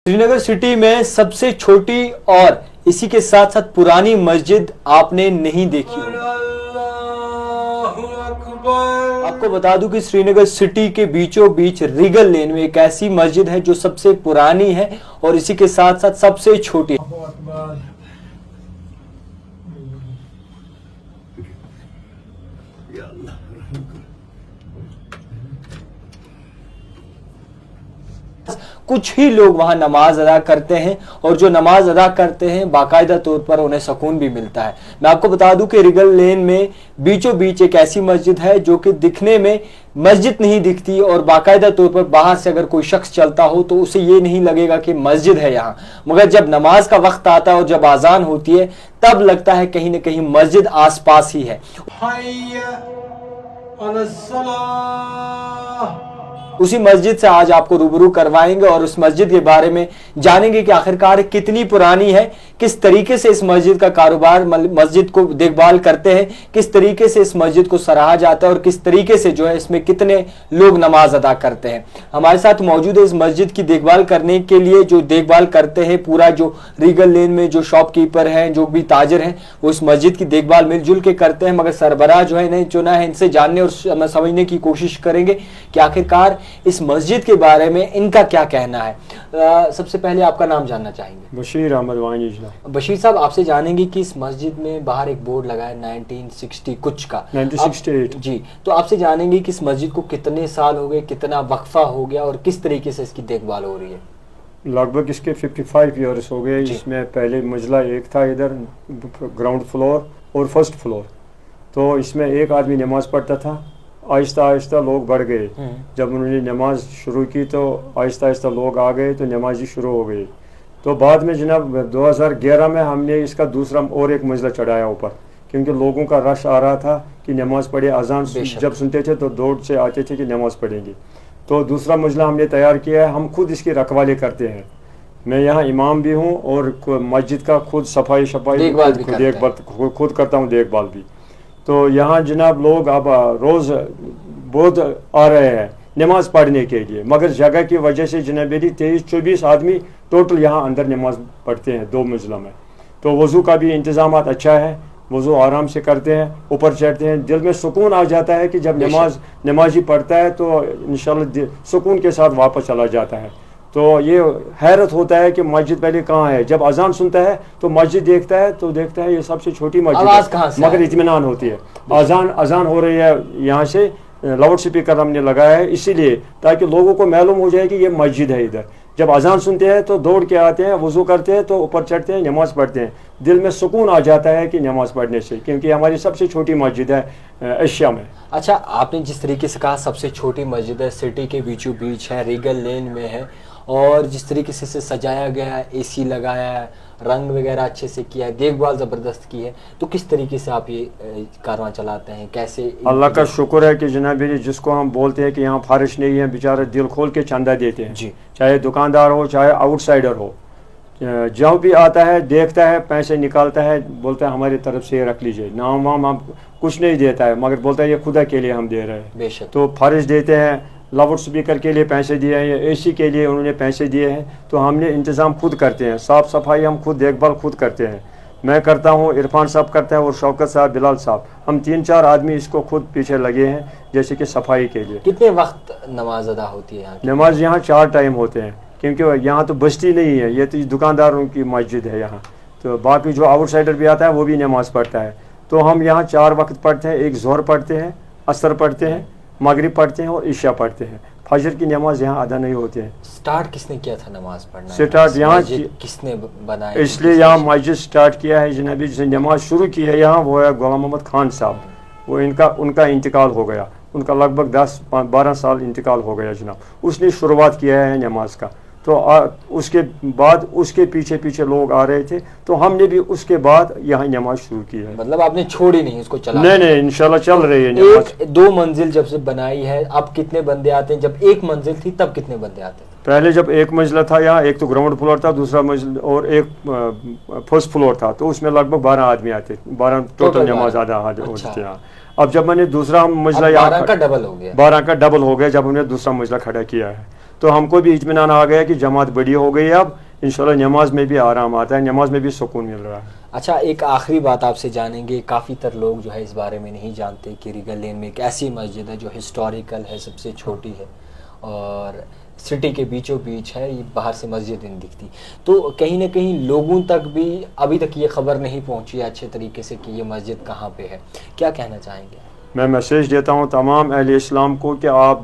Srinagar city में सबसे छोटी और इसी के साथ साथ पुरानी मस्जिद आपने नहीं देखी होगी। आपको बता दूं कि श्रीनगर सिटी के बीचों बीच रीगल लेन में एक ऐसी मस्जिद है जो सबसे पुरानी है और इसी के साथ साथ सबसे छोटी है। कुछ ही लोग वहां नमाज अदा करते हैं और जो नमाज अदा करते हैं बाकायदा तौर पर उन्हें सुकून भी मिलता है। मैं आपको बता दूं कि रीगल लेन में बीचों बीच एक ऐसी मस्जिद है जो कि दिखने में मस्जिद नहीं दिखती और बाकायदा तौर पर बाहर से अगर कोई शख्स चलता हो तो उसे ये नहीं लगेगा कि मस्जिद है यहाँ, मगर जब नमाज का वक्त आता है और जब आजान होती है तब लगता है कहीं ना कहीं मस्जिद आसपास ही है। उसी मस्जिद से आज आपको रूबरू करवाएंगे और उस मस्जिद के बारे में जानेंगे कि आखिरकार कितनी पुरानी है, किस तरीके से इस मस्जिद का कारोबार, मस्जिद को देखभाल करते हैं, किस तरीके से इस मस्जिद को सराहा जाता है और किस तरीके से जो है इसमें कितने लोग नमाज अदा करते हैं। हमारे साथ मौजूद है इस मस्जिद की देखभाल करने के लिए, जो देखभाल करते हैं पूरा जो रीगल लेन में जो शॉपकीपर हैं, जो भी ताजर हैं, वो इस मस्जिद की देखभाल मिलजुल के करते हैं, मगर सरबराह जो है इन्हें चुना है। इनसे जानने और समझने की कोशिश करेंगे कि आखिरकार इस मस्जिद के बारे में इनका क्या कहना है। सबसे पहले आपका नाम जानना चाहेंगे। बशीर अहमद वानी। बशीर साहब, आपसे जानेंगे कि इस मस्जिद में बाहर एक बोर्ड लगा है 1960 कुछ का, 1968 जी, तो आपसे जानेंगे कि इस मस्जिद को कितने साल हो गए, कितना वक्फा हो गया और किस तरीके से इसकी देखभाल हो रही है। लगभग इसके 55 ईयर्स हो गए। इसमें पहले मंजिला एक था, इधर ग्राउंड फ्लोर और फर्स्ट फ्लोर, तो इसमें एक आदमी नमाज पढ़ता था। आहिस्ता आहिस्ता लोग बढ़ गए। जब उन्होंने नमाज शुरू की तो आहिस्ता आहिस्ता लोग आ गए तो नमाजी शुरू हो गई। तो बाद में जनाब 2011 में हमने इसका दूसरा और एक मंजिला चढ़ाया ऊपर, क्योंकि लोगों का रश आ रहा था कि नमाज पढ़े। अजान जब सुनते थे तो दौड़ से आते थे कि नमाज पढ़ेंगे। तो दूसरा मंजिला हमने तैयार किया है। हम खुद इसकी रखवाली करते हैं। मैं यहाँ इमाम भी हूँ और मस्जिद का खुद सफाई देखभाल खुद करता हूँ, देखभाल भी। तो यहाँ जनाब लोग अब रोज़ बहुत आ रहे हैं नमाज पढ़ने के लिए, मगर जगह की वजह से जनाब 23-24 आदमी टोटल यहाँ अंदर नमाज पढ़ते हैं दो मंजिला में। तो वज़ू का भी इंतज़ाम अच्छा है, वज़ू आराम से करते हैं, ऊपर चढ़ते हैं। दिल में सुकून आ जाता है कि जब नमाजी पढ़ता है तो इंशाल्लाह सुकून के साथ वापस चला जाता है। तो ये हैरत होता है कि मस्जिद पहले कहाँ है। जब अजान सुनता है तो मस्जिद देखता है तो देखता है ये सबसे छोटी मस्जिद है, मगर इत्मीनान होती है। अजान हो रही है, यहाँ से लाउड स्पीकर हमने लगाया है इसीलिए ताकि लोगों को मालूम हो जाए कि ये मस्जिद है इधर। जब अजान सुनते हैं तो दौड़ के आते हैं, वज़ू करते हैं तो ऊपर चढ़ते हैं, नमाज पढ़ते हैं। दिल में सुकून आ जाता है कि नमाज पढ़ने से, क्योंकि हमारी सबसे छोटी मस्जिद है एशिया में। अच्छा, आपने जिस तरीके से कहा सबसे छोटी मस्जिद है, सिटी के बीचों बीच है, रीगल लेन में है, और जिस तरीके से इसे सजाया गया है, एसी लगाया है, रंग वगैरह अच्छे से किया है, देखभाल ज़बरदस्त की है, तो किस तरीके से आप ये कारवां चलाते हैं, कैसे? अल्लाह का शुक्र है कि जनाब जिसको हम बोलते हैं कि यहाँ फारिश नहीं है, बेचारे दिल खोल के चंदा देते हैं जी, चाहे दुकानदार हो चाहे आउटसाइडर हो। जब भी आता है देखता है, पैसे निकालता है, बोलता है हमारी तरफ से रख लीजिए। नाम वाम हम कुछ नहीं देता है, मगर बोलता है ये खुदा के लिए हम दे रहे हैं। बेशक। तो फारिश देते हैं, लाउड स्पीकर के लिए पैसे दिए हैं, एसी के लिए उन्होंने पैसे दिए हैं, तो हमने इंतज़ाम खुद करते हैं। साफ़ सफाई हम खुद, देखभाल खुद करते हैं। मैं करता हूँ, इरफान साहब करता है और शौकत साहब, बिलाल साहब, हम 3-4 आदमी इसको खुद पीछे लगे हैं, जैसे कि सफाई के लिए। कितने वक्त नमाज अदा होती है यहाँ? नमाज यहाँ 4 टाइम होते हैं, क्योंकि यहाँ तो बस्ती नहीं है, ये तो दुकानदारों की मस्जिद है यहाँ। तो बाकी जो आउटसाइडर भी आता है वो भी नमाज पढ़ता है। तो हम यहाँ 4 वक्त पढ़ते हैं। एक ज़ोहर पढ़ते हैं, असर पढ़ते हैं, मगरिब पढ़ते हैं और इशा पढ़ते हैं। फजर की नमाज यहाँ अदा नहीं होती है। स्टार्ट किसने किया था नमाज पढ़ना? स्टार्ट यहाँ किसने बनाया? इसलिए यहाँ मस्जिद स्टार्ट किया है जनाबी, जिसने नमाज शुरू की है यहाँ वो है गुलाम मोहम्मद खान साहब। वो उनका इंतकाल हो गया, उनका लगभग 10-12 साल इंतकाल हो गया जनाब। उसने शुरुआत किया है नमाज का। तो उसके बाद उसके पीछे पीछे लोग आ रहे थे, तो हमने भी उसके बाद यहाँ नमाज शुरू की है। मतलब आपने छोड़ी नहीं उसको, चला? नहीं, इंशाल्लाह चल रही है नमाज। 1-2 मंजिल जब से बनाई है, अब कितने बंदे आते हैं? जब एक मंजिल थी तब कितने बंदे आते थे? पहले जब एक मंजिला था यहाँ, एक तो ग्राउंड फ्लोर था, दूसरा मंजिल और एक फर्स्ट फ्लोर था, तो उसमें लगभग 12 आदमी आते, 12 टोटल नमाज अदा होती थी यहाँ। अब जब मैंने दूसरा मंजिला यहाँ 12 का डबल हो गया, 12 का डबल हो गया जब हमने दूसरा मंजिला खड़ा किया है। تو ہم کو بھی اطمینان آ گیا کہ جماعت بڑی ہو گئی اب انشاءاللہ نماز میں بھی آرام آتا ہے, نماز میں بھی سکون مل رہا ہے. اچھا, ایک آخری بات آپ سے جانیں گے, کافی تر لوگ جو ہے اس بارے میں نہیں جانتے کہ ریگل لین میں ایک ایسی مسجد ہے جو ہسٹوریکل ہے, سب سے چھوٹی ہے اور سٹی کے بیچوں بیچ ہے, یہ باہر سے مسجد نہیں دکھتی, تو کہیں نہ کہیں لوگوں تک بھی ابھی تک یہ خبر نہیں پہنچی ہے اچھے طریقے سے کہ یہ مسجد کہاں پہ ہے. کیا کہنا چاہیں گے؟ میں میسیج دیتا ہوں تمام اہل اسلام کو کہ آپ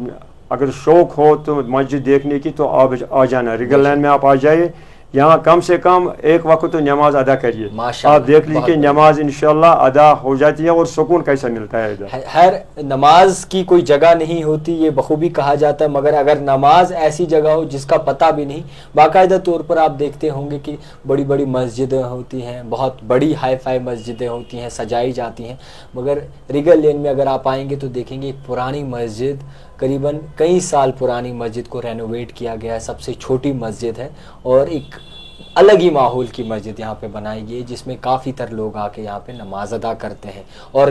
اگر شوق ہو تو مسجد دیکھنے کی تو آپ آ جانا, ریگل لین میں آپ آ جائیے, یہاں کم سے کم ایک وقت تو نماز ادا کریے. آپ دیکھ لیجیے نماز انشاءاللہ ادا ہو جاتی ہے اور سکون کیسا ملتا ہے ادھر. ہر نماز کی کوئی جگہ نہیں ہوتی, یہ بخوبی کہا جاتا ہے, مگر اگر نماز ایسی جگہ ہو جس کا پتہ بھی نہیں, باقاعدہ طور پر آپ دیکھتے ہوں گے کہ بڑی بڑی مسجدیں ہوتی ہیں, بہت بڑی ہائی فائی مسجدیں ہوتی ہیں, سجائی جاتی ہیں, مگر ریگل لین میں اگر آپ آئیں گے تو دیکھیں گے ایک پرانی مسجد, قریباً کئی سال پرانی مسجد کو رینوویٹ کیا گیا ہے, سب سے چھوٹی مسجد ہے اور ایک الگ ہی ماحول کی مسجد یہاں پہ بنائی گئی جس میں کافی تر لوگ آ کے یہاں پہ نماز ادا کرتے ہیں. اور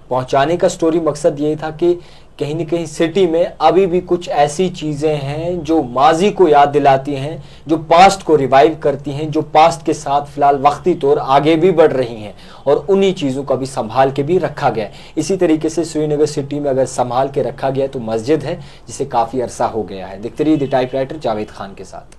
پہنچانے کا سٹوری مقصد یہ تھا کہ کہیں نہ کہیں سٹی میں ابھی بھی کچھ ایسی چیزیں ہیں جو ماضی کو یاد دلاتی ہیں, جو پاسٹ کو ریوائیو کرتی ہیں, جو پاسٹ کے ساتھ فی الحال وقتی طور آگے بھی بڑھ رہی ہیں, اور انہی چیزوں کا بھی سنبھال کے بھی رکھا گیا ہے. اسی طریقے سے سری نگر سٹی میں اگر سنبھال کے رکھا گیا تو مسجد ہے جسے کافی عرصہ ہو گیا ہے. دیکھتے رہیے the type writer Javed Khan کے ساتھ.